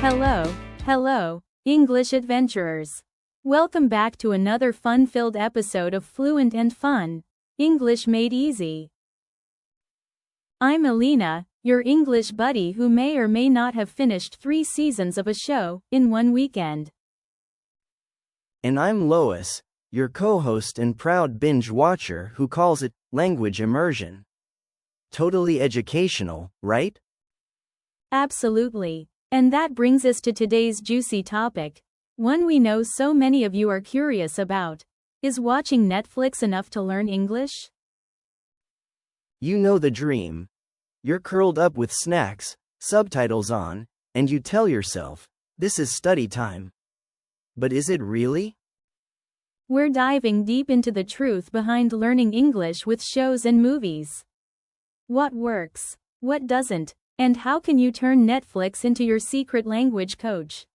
Hello, English adventurers. Welcome back to another fun-filled episode of Fluent and Fun, English Made Easy. I'm Alina, your English buddy who may or may not have finished 3 seasons of a show in one weekend. And I'm Lois, your co-host and proud binge watcher who calls it language immersion. Totally educational, right? Absolutely. And that brings us to today's juicy topic, one we know so many of you are curious about. Is watching Netflix enough to learn English? You know the dream. You're curled up with snacks, subtitles on, and you tell yourself, this is study time. But is it really? We're diving deep into the truth behind learning English with shows and movies. What works, what doesn't, and how can you turn Netflix into your secret language coach?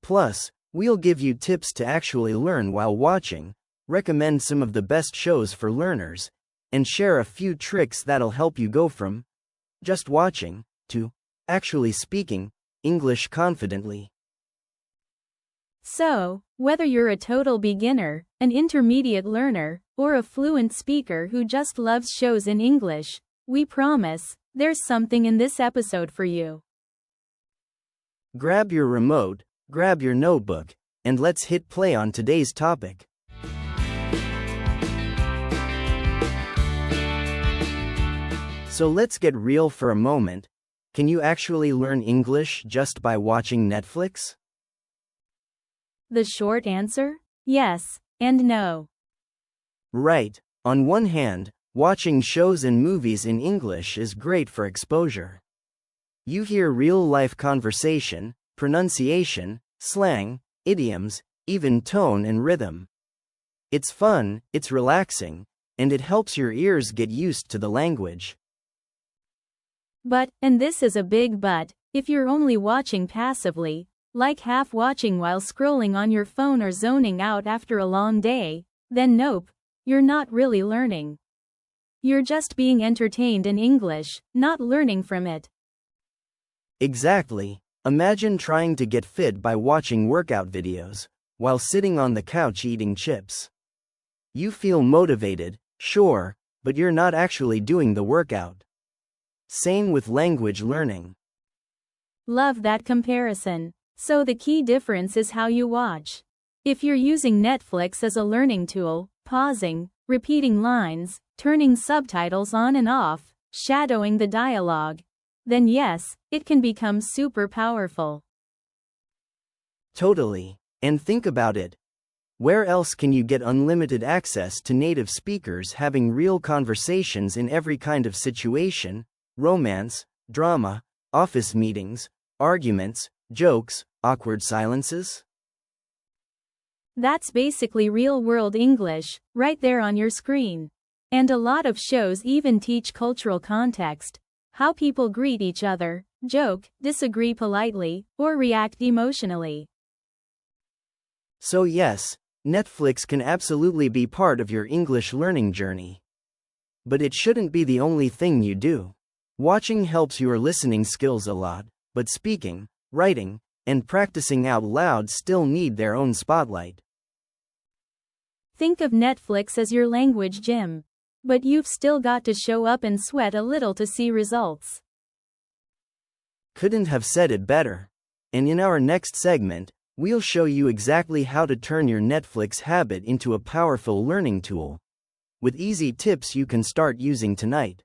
Plus, we'll give you tips to actually learn while watching, recommend some of the best shows for learners, and share a few tricks that'll help you go from just watching to actually speaking English confidently. So, whether you're a total beginner, an intermediate learner, or a fluent speaker who just loves shows in English, we promise, there's something in this episode for you. Grab your remote, grab your notebook, and let's hit play on today's topic. So let's get real for a moment. Can you actually learn English just by watching Netflix? The short answer? Yes, and no. Right. On one hand, watching shows and movies in English is great for exposure. You hear real-life conversation, pronunciation, slang, idioms, even tone and rhythm. It's fun, it's relaxing, and it helps your ears get used to the language. But, and this is a big but, if you're only watching passively, like half watching while scrolling on your phone or zoning out after a long day, then nope, you're not really learning. You're just being entertained in English, not learning from it. Exactly. Imagine trying to get fit by watching workout videos, while sitting on the couch eating chips. You feel motivated, sure, but you're not actually doing the workout. Same with language learning. Love that comparison. So the key difference is how you watch. If you're using Netflix as a learning tool, pausing, repeating lines, turning subtitles on and off, shadowing the dialogue, then yes, it can become super powerful. Totally. And think about it. Where else can you get unlimited access to native speakers having real conversations in every kind of situation, romance, drama, office meetings, arguments, jokes, awkward silences? That's basically real-world English, right there on your screen. And a lot of shows even teach cultural context, how people greet each other, joke, disagree politely, or react emotionally. So yes, Netflix can absolutely be part of your English learning journey. But it shouldn't be the only thing you do. Watching helps your listening skills a lot, but speaking, writing, and practicing out loud still need their own spotlight. Think of Netflix as your language gym. But you've still got to show up and sweat a little to see results. Couldn't have said it better. And in our next segment, we'll show you exactly how to turn your Netflix habit into a powerful learning tool, with easy tips you can start using tonight.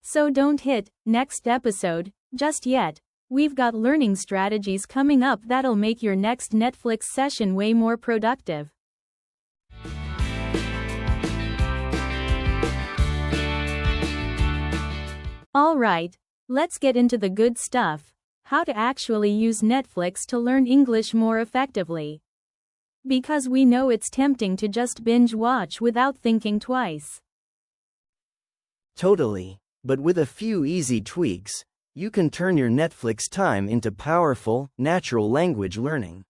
So don't hit next episode just yet. We've got learning strategies coming up that'll make your next Netflix session way more productive. Alright, let's get into the good stuff, how to actually use Netflix to learn English more effectively. Because we know it's tempting to just binge watch without thinking twice. Totally, but with a few easy tweaks, you can turn your Netflix time into powerful, natural language learning.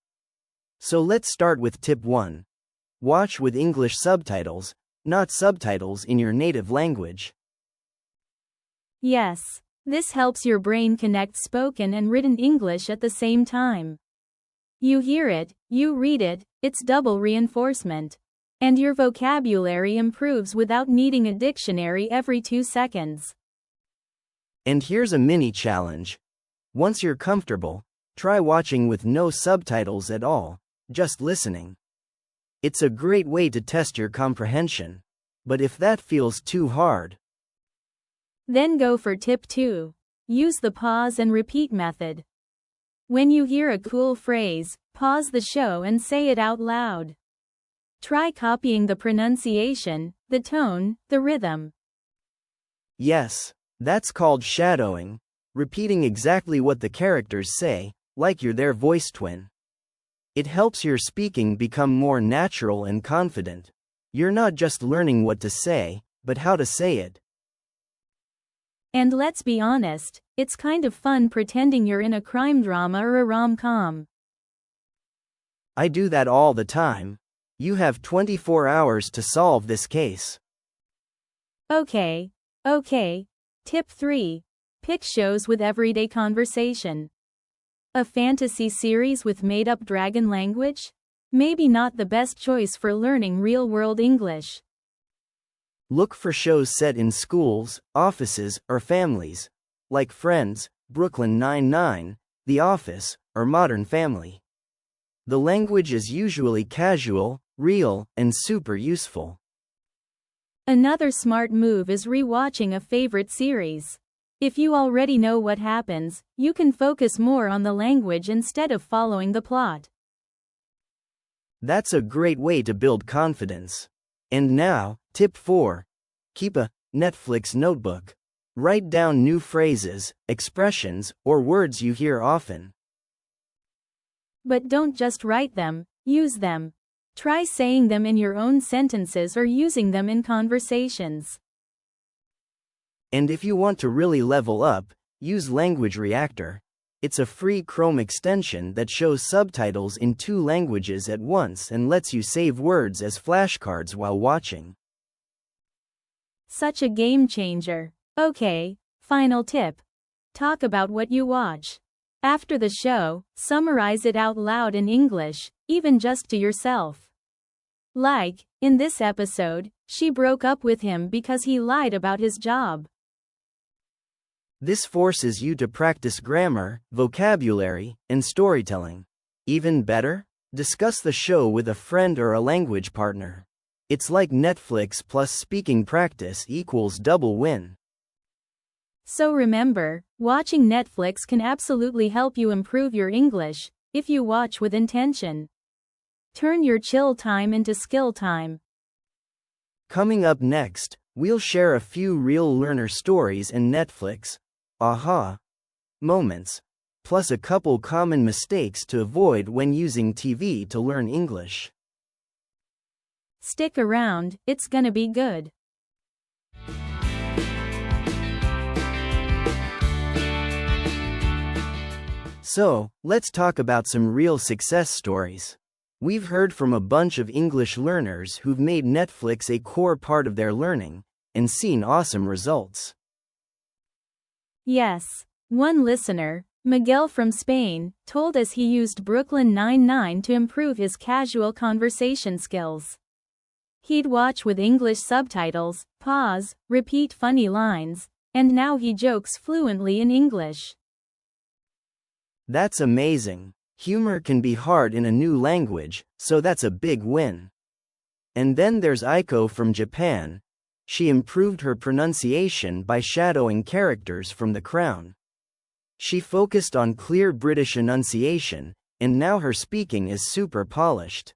So let's start with tip 1. Watch with English subtitles, not subtitles in your native language. Yes, This helps your brain connect spoken and written English at the same time. You hear it, you read it, it's double reinforcement. And your vocabulary improves without needing a dictionary every 2 seconds. And here's a mini challenge. Once you're comfortable, try watching with no subtitles at all, just listening. It's a great way to test your comprehension. But if that feels too hard, then go for tip 2. Use the pause and repeat method. When you hear a cool phrase, pause the show and say it out loud. Try copying the pronunciation, the tone, the rhythm. Yes, that's called shadowing, repeating exactly what the characters say, like you're their voice twin. It helps your speaking become more natural and confident. You're not just learning what to say, but how to say it. And let's be honest, it's kind of fun pretending you're in a crime drama or a rom-com. I do that all the time. You have 24 hours to solve this case. Okay. Tip 3. Pick shows with everyday conversation. A fantasy series with made-up dragon language? Maybe not the best choice for learning real-world English. Look for shows set in schools, offices, or families, like Friends, Brooklyn Nine-Nine, The Office, or Modern Family. The language is usually casual, real, and super useful. Another smart move is rewatching a favorite series. If you already know what happens, you can focus more on the language instead of following the plot. That's a great way to build confidence. And now, tip 4. Keep a Netflix notebook. Write down new phrases, expressions, or words you hear often. But don't just write them, use them. Try saying them in your own sentences or using them in conversations. And if you want to really level up, use Language Reactor. It's a free Chrome extension that shows subtitles in 2 languages at once and lets you save words as flashcards while watching. Such a game changer. Okay, final tip. Talk about what you watch. After the show, summarize it out loud in English, even just to yourself. Like, in this episode, she broke up with him because he lied about his job. This forces you to practice grammar, vocabulary, and storytelling. Even better, discuss the show with a friend or a language partner. It's like Netflix plus speaking practice equals double win. So remember, watching Netflix can absolutely help you improve your English, if you watch with intention. Turn your chill time into skill time. Coming up next, we'll share a few real learner stories and Netflix aha moments, plus a couple common mistakes to avoid when using TV to learn English. Stick around, it's gonna be good. So, let's talk about some real success stories. We've heard from a bunch of English learners who've made Netflix a core part of their learning and seen awesome results. Yes, one listener, Miguel from Spain, told us he used Brooklyn Nine-Nine to improve his casual conversation skills. He'd watch with English subtitles, pause, repeat funny lines, and now he jokes fluently in English. That's amazing. Humor can be hard in a new language, so that's a big win. And then there's Aiko from Japan. She improved her pronunciation by shadowing characters from The Crown. She focused on clear British enunciation, and now her speaking is super polished.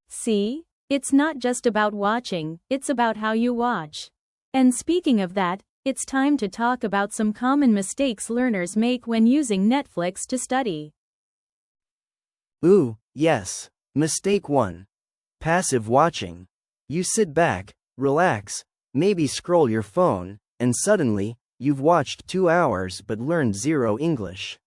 See? It's not just about watching, it's about how you watch. And speaking of that, it's time to talk about some common mistakes learners make when using Netflix to study. Ooh, yes. Mistake 1. Passive watching. You sit back, relax, maybe scroll your phone, and suddenly, you've watched 2 hours but learned 0 English.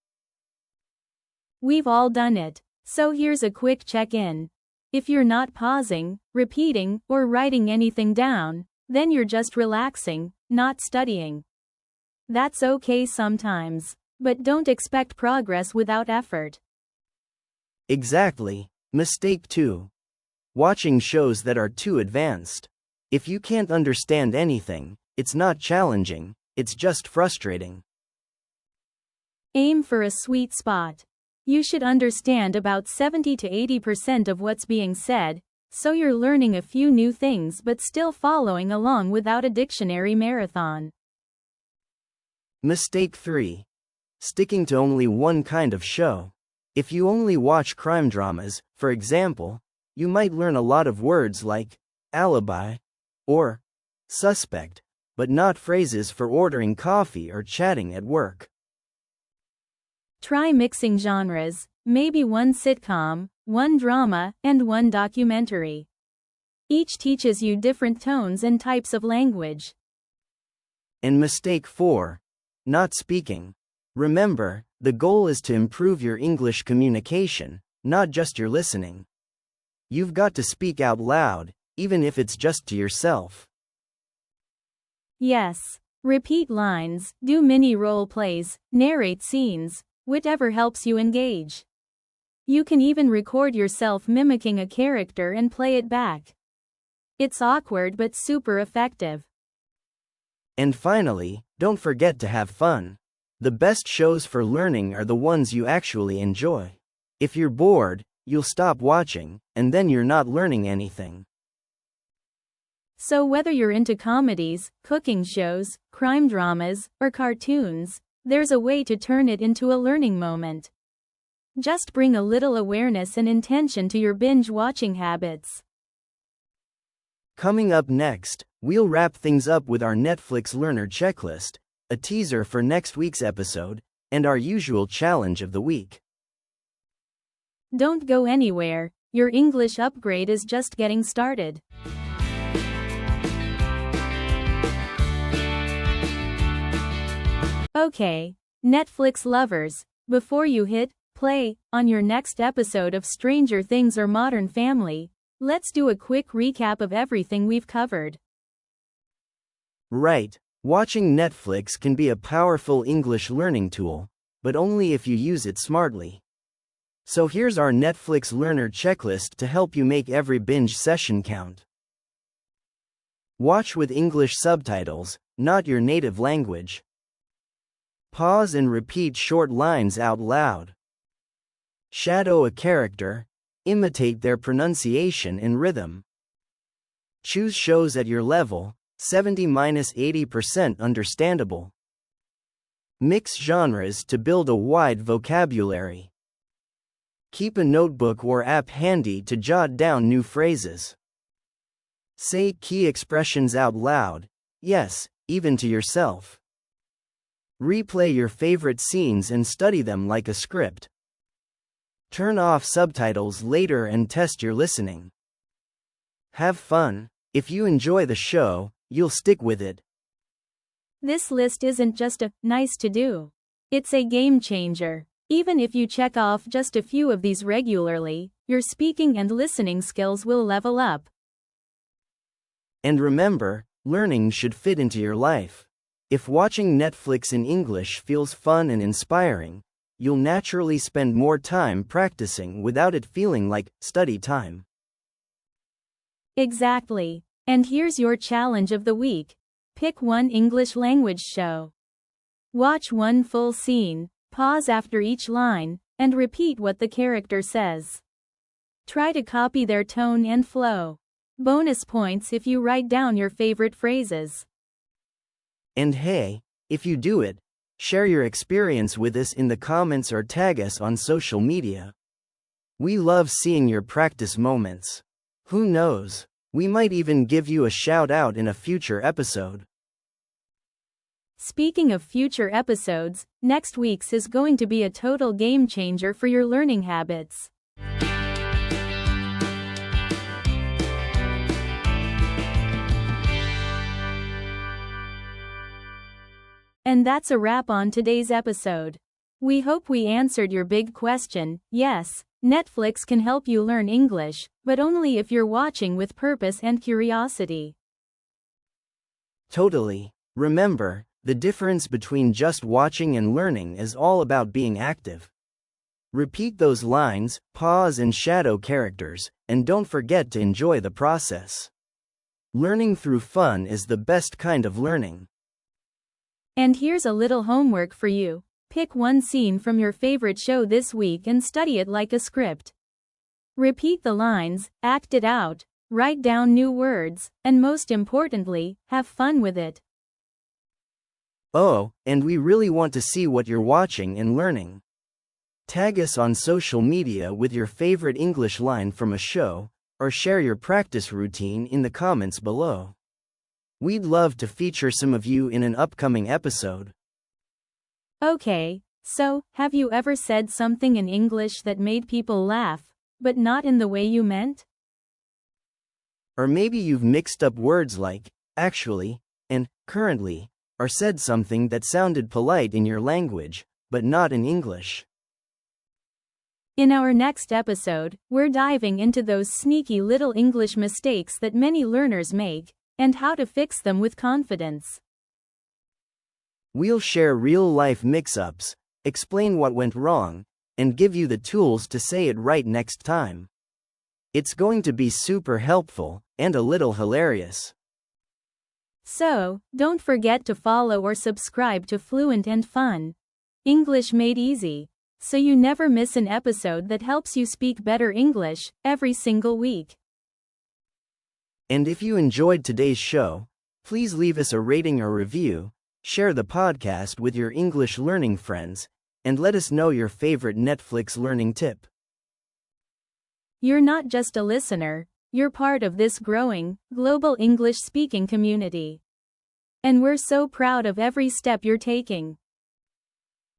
We've all done it, so here's a quick check-in. If you're not pausing, repeating, or writing anything down, then you're just relaxing, not studying. That's okay sometimes. But don't expect progress without effort. Exactly. Mistake 2. Watching shows that are too advanced. If you can't understand anything, it's not challenging, it's just frustrating. Aim for a sweet spot. You should understand about 70 to 80% of what's being said, so you're learning a few new things but still following along without a dictionary marathon. Mistake 3. Sticking to only one kind of show. If you only watch crime dramas, for example, you might learn a lot of words like alibi or suspect, but not phrases for ordering coffee or chatting at work. Try mixing genres, maybe one sitcom, one drama, and one documentary. Each teaches you different tones and types of language. And mistake 4. Not speaking. Remember, the goal is to improve your English communication, not just your listening. You've got to speak out loud, even if it's just to yourself. Yes. Repeat lines, do mini role plays, narrate scenes, whatever helps you engage. You can even record yourself mimicking a character and play it back. It's awkward but super effective. And finally, don't forget to have fun. The best shows for learning are the ones you actually enjoy. If you're bored, you'll stop watching, and then you're not learning anything. So whether you're into comedies, cooking shows, crime dramas, or cartoons, there's a way to turn it into a learning moment. Just bring a little awareness and intention to your binge-watching habits. Coming up next, we'll wrap things up with our Netflix learner checklist, a teaser for next week's episode, and our usual challenge of the week. Don't go anywhere, your English upgrade is just getting started. Okay, Netflix lovers, before you hit play on your next episode of Stranger Things or Modern Family, let's do a quick recap of everything we've covered. Right, watching Netflix can be a powerful English learning tool, but only if you use it smartly. So here's our Netflix learner checklist to help you make every binge session count. Watch with English subtitles, not your native language. Pause and repeat short lines out loud. Shadow a character, imitate their pronunciation and rhythm. Choose shows at your level, 70–80% understandable. Mix genres to build a wide vocabulary. Keep a notebook or app handy to jot down new phrases. Say key expressions out loud, yes, even to yourself. Replay your favorite scenes and study them like a script. Turn off subtitles later and test your listening. Have fun. If you enjoy the show, you'll stick with it. This list isn't just a nice to do. It's a game changer. Even if you check off just a few of these regularly, your speaking and listening skills will level up. And remember, learning should fit into your life. If watching Netflix in English feels fun and inspiring, you'll naturally spend more time practicing without it feeling like study time. Exactly. And here's your challenge of the week. Pick one English language show. Watch one full scene, pause after each line, and repeat what the character says. Try to copy their tone and flow. Bonus points if you write down your favorite phrases. And hey, if you do it, share your experience with us in the comments or tag us on social media. We love seeing your practice moments. Who knows, we might even give you a shout out in a future episode. Speaking of future episodes, next week's is going to be a total game changer for your learning habits. And that's a wrap on today's episode. We hope we answered your big question. Yes, Netflix can help you learn English, but only if you're watching with purpose and curiosity. Totally. Remember, The difference between just watching and learning is all about being active. Repeat those lines, pause and shadow characters, and don't forget to enjoy the process. Learning through fun is the best kind of learning. And here's a little homework for you. Pick one scene from your favorite show this week and study it like a script. Repeat the lines, act it out, write down new words, and most importantly, have fun with it. Oh, and we really want to see what you're watching and learning. Tag us on social media with your favorite English line from a show, or share your practice routine in the comments below. We'd love to feature some of you in an upcoming episode. Okay, so, have you ever said something in English that made people laugh, but not in the way you meant? Or maybe you've mixed up words like, actually, and currently, or said something that sounded polite in your language, but not in English. In our next episode, we're diving into those sneaky little English mistakes that many learners make, and how to fix them with confidence. We'll share real-life mix-ups, explain what went wrong, and give you the tools to say it right next time. It's going to be super helpful, and a little hilarious. So, don't forget to follow or subscribe to Fluent and Fun. English made easy, so you never miss an episode that helps you speak better English every single week. And if you enjoyed today's show, please leave us a rating or review, share the podcast with your English learning friends, and let us know your favorite Netflix learning tip. You're not just a listener, you're part of this growing, global English-speaking community. And we're so proud of every step you're taking.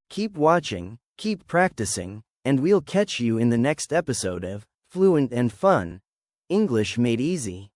Keep watching, keep practicing, and we'll catch you in the next episode of Fluent and Fun, English Made Easy.